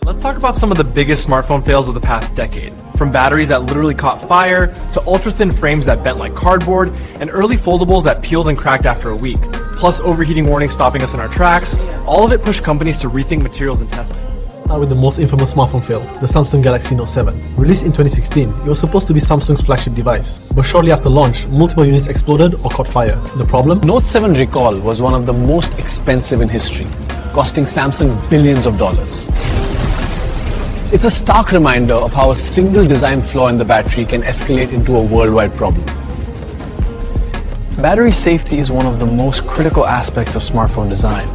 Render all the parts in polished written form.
Let's talk about some of the biggest smartphone fails of the past decade. From batteries that literally caught fire, to ultra-thin frames that bent like cardboard, and early foldables that peeled and cracked after a week. Plus overheating warnings stopping us in our tracks. All of it pushed companies to rethink materials and testing. Start with the most infamous smartphone fail, the Samsung Galaxy Note 7. Released in 2016, it was supposed to be Samsung's flagship device. But shortly after launch, multiple units exploded or caught fire. The problem? Note 7 Recall was one of the most expensive in history, costing Samsung billions of dollars. It's a stark reminder of how a single design flaw in the battery can escalate into a worldwide problem. Battery safety is one of the most critical aspects of smartphone design,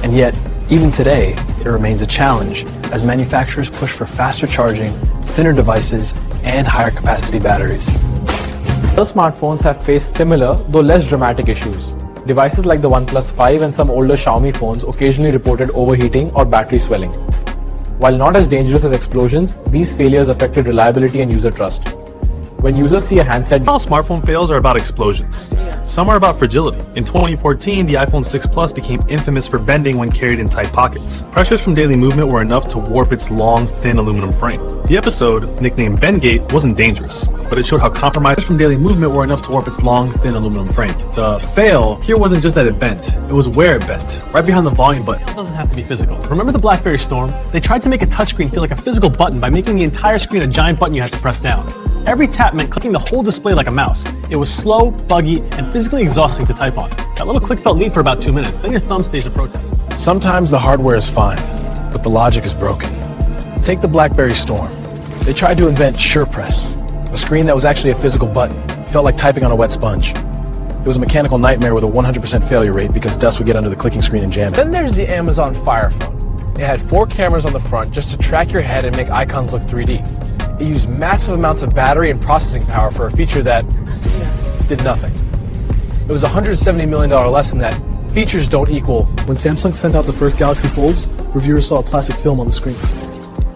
and yet, even today, it remains a challenge as manufacturers push for faster charging, thinner devices, and higher capacity batteries. Other smartphones have faced similar, though less dramatic issues. Devices like the OnePlus 5 and some older Xiaomi phones occasionally reported overheating or battery swelling. While not as dangerous as explosions, these failures affected reliability and user trust. When users see a handset... All smartphone fails are about explosions. Some are about fragility. In 2014, the iPhone 6 Plus became infamous for bending when carried in tight pockets. Pressures from daily movement were enough to warp its long, thin aluminum frame. The episode, nicknamed Bendgate, wasn't dangerous, but it showed how compromises from daily movement were enough to warp its long, thin aluminum frame. The fail here wasn't just that it bent, it was where it bent, right behind the volume button. It doesn't have to be physical. Remember the BlackBerry Storm? They tried to make a touchscreen feel like a physical button by making the entire screen a giant button you had to press down. Every tap meant clicking the whole display like a mouse. It was slow, buggy, and physically exhausting to type on. That little click felt neat for about 2 minutes, then your thumb staged a protest. Sometimes the hardware is fine, but the logic is broken. Take the BlackBerry Storm. They tried to invent SurePress, a screen that was actually a physical button. It felt like typing on a wet sponge. It was a mechanical nightmare with a 100% failure rate because dust would get under the clicking screen and jam it. Then there's the Amazon Fire Phone. It had 4 cameras on the front just to track your head and make icons look 3D. It used massive amounts of battery and processing power for a feature that did nothing. It was a $170 million lesson that features don't equal. When Samsung sent out the first Galaxy Folds, reviewers saw a plastic film on the screen.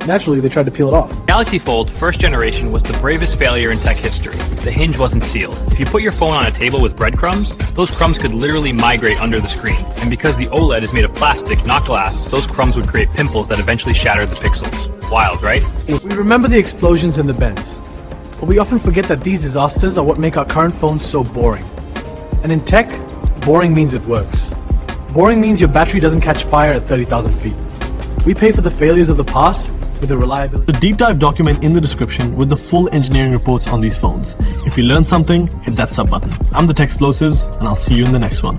Naturally, they tried to peel it off. Galaxy Fold first generation was the bravest failure in tech history. The hinge wasn't sealed. If you put your phone on a table with breadcrumbs, those crumbs could literally migrate under the screen. And because the OLED is made of plastic, not glass, those crumbs would create pimples that eventually shattered the pixels. Wild, right? We remember the explosions and the bends, but we often forget that these disasters are what make our current phones so boring. And in tech, boring means it works. Boring means your battery doesn't catch fire at 30,000 feet. We pay for the failures of the past with the reliability. The deep dive document in the description with the full engineering reports on these phones. If you learned something, hit that sub button. I'm the Tech Explosives, and I'll see you in the next one.